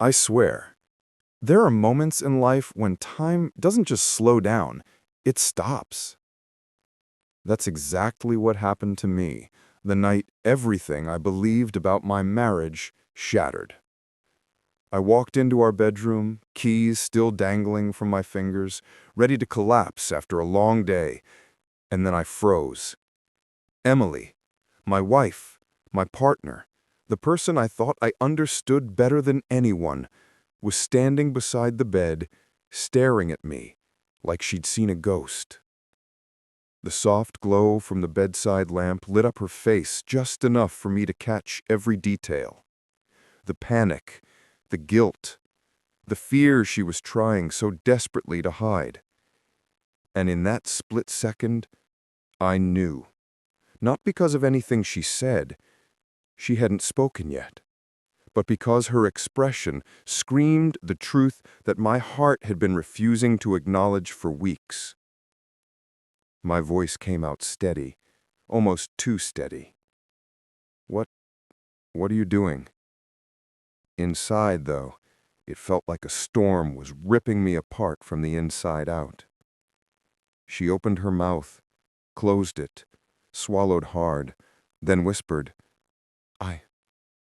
I swear, there are moments in life when time doesn't just slow down, it stops. That's exactly what happened to me the night everything I believed about my marriage shattered. I walked into our bedroom, keys still dangling from my fingers, ready to collapse after a long day, and then I froze. Emily, my wife, my partner, the person I thought I understood better than anyone, was standing beside the bed, staring at me like she'd seen a ghost. The soft glow from the bedside lamp lit up her face just enough for me to catch every detail. The panic, the guilt, the fear she was trying so desperately to hide. And in that split second, I knew. Not because of anything she said, she hadn't spoken yet, but because her expression screamed the truth that my heart had been refusing to acknowledge for weeks. My voice came out steady, almost too steady. What are you doing? Inside, though, it felt like a storm was ripping me apart from the inside out. She opened her mouth, closed it, swallowed hard, then whispered,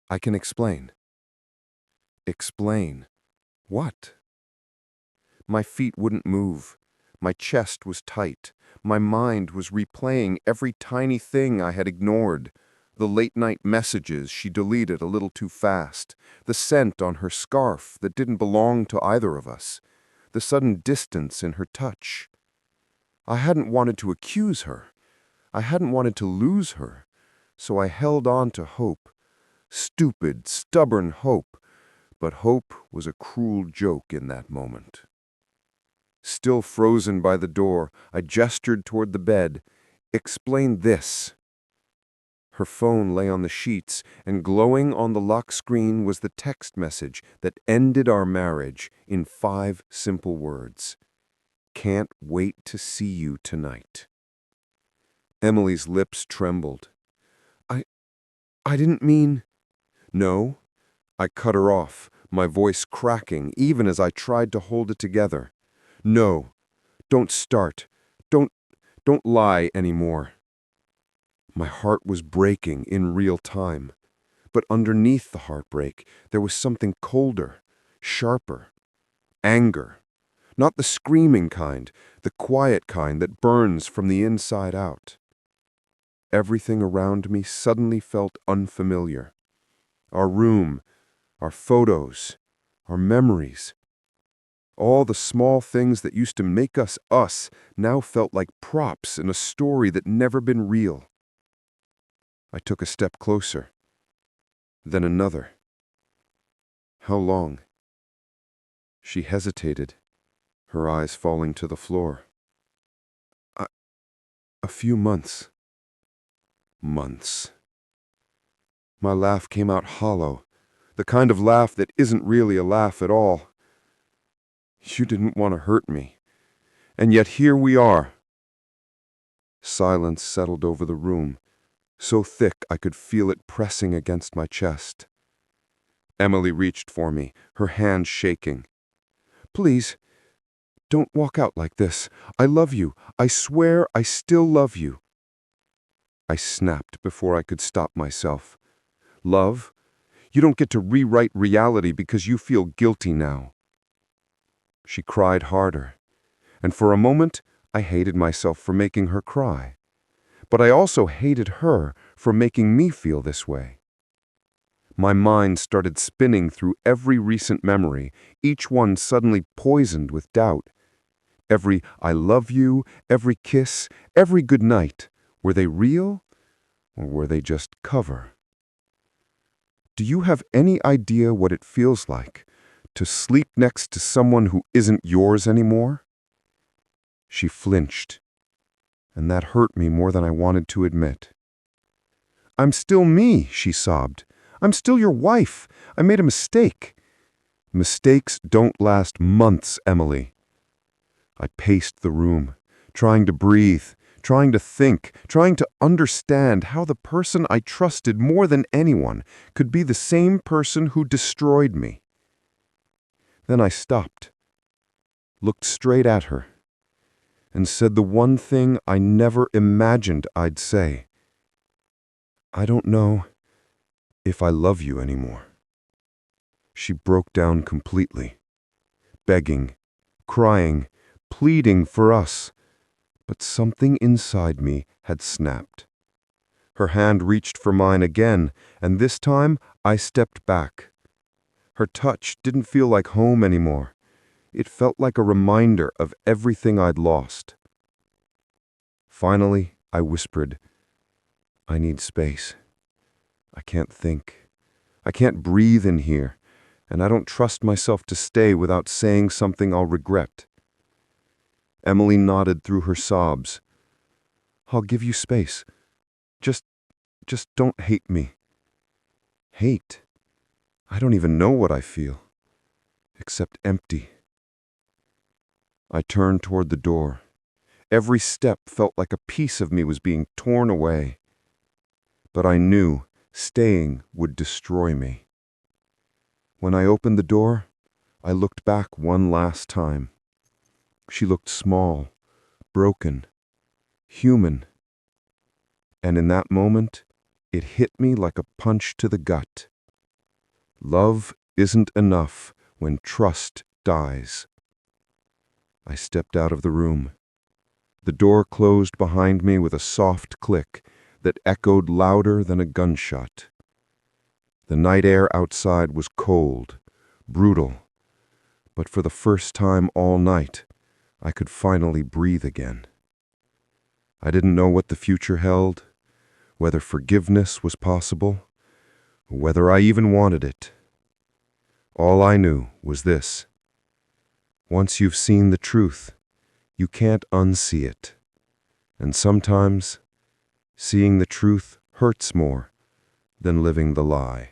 I can explain. Explain? What? My feet wouldn't move. My chest was tight. My mind was replaying every tiny thing I had ignored. The late-night messages she deleted a little too fast. The scent on her scarf that didn't belong to either of us. The sudden distance in her touch. I hadn't wanted to accuse her. I hadn't wanted to lose her. So I held on to hope. Stupid, stubborn hope. But hope was a cruel joke in that moment. Still frozen by the door, I gestured toward the bed. Explain this. Her phone lay on the sheets, and glowing on the lock screen was the text message that ended our marriage in 5 simple words. Can't wait to see you tonight. Emily's lips trembled. I didn't mean... No. I cut her off, my voice cracking even as I tried to hold it together. No, don't start. Don't lie anymore. My heart was breaking in real time. But underneath the heartbreak, there was something colder, sharper. Anger. Not the screaming kind, the quiet kind that burns from the inside out. Everything around me suddenly felt unfamiliar. Our room, our photos, our memories. All the small things that used to make us us now felt like props in a story that never been real. I took a step closer, then another. How long? She hesitated, her eyes falling to the floor. A few months. Months. My laugh came out hollow, the kind of laugh that isn't really a laugh at all. You didn't want to hurt me, and yet here we are. Silence settled over the room, so thick I could feel it pressing against my chest. Emily reached for me, her hand shaking. Please, don't walk out like this. I love you. I swear I still love you. I snapped before I could stop myself. Love? You don't get to rewrite reality because you feel guilty now. She cried harder, and for a moment I hated myself for making her cry. But I also hated her for making me feel this way. My mind started spinning through every recent memory, each one suddenly poisoned with doubt. Every I love you, every kiss, every good night, were they real or were they just cover? Do you have any idea what it feels like to sleep next to someone who isn't yours anymore? She flinched, and that hurt me more than I wanted to admit. I'm still me, she sobbed. I'm still your wife. I made a mistake. Mistakes don't last months, Emily. I paced the room, trying to breathe, trying to think, trying to understand how the person I trusted more than anyone could be the same person who destroyed me. Then I stopped, looked straight at her, and said the one thing I never imagined I'd say. I don't know if I love you anymore. She broke down completely, begging, crying, pleading for us, but something inside me had snapped. Her hand reached for mine again, and this time I stepped back. Her touch didn't feel like home anymore. It felt like a reminder of everything I'd lost. Finally, I whispered, I need space. I can't think. I can't breathe in here, and I don't trust myself to stay without saying something I'll regret. Emily nodded through her sobs. I'll give you space. Just don't hate me. Hate? I don't even know what I feel, except empty. I turned toward the door. Every step felt like a piece of me was being torn away. But I knew staying would destroy me. When I opened the door, I looked back one last time. She looked small, broken, human. And in that moment, it hit me like a punch to the gut. Love isn't enough when trust dies. I stepped out of the room. The door closed behind me with a soft click that echoed louder than a gunshot. The night air outside was cold, brutal, but for the first time all night, I could finally breathe again. I didn't know what the future held, whether forgiveness was possible, or whether I even wanted it. All I knew was this: once you've seen the truth, you can't unsee it. And sometimes, seeing the truth hurts more than living the lie.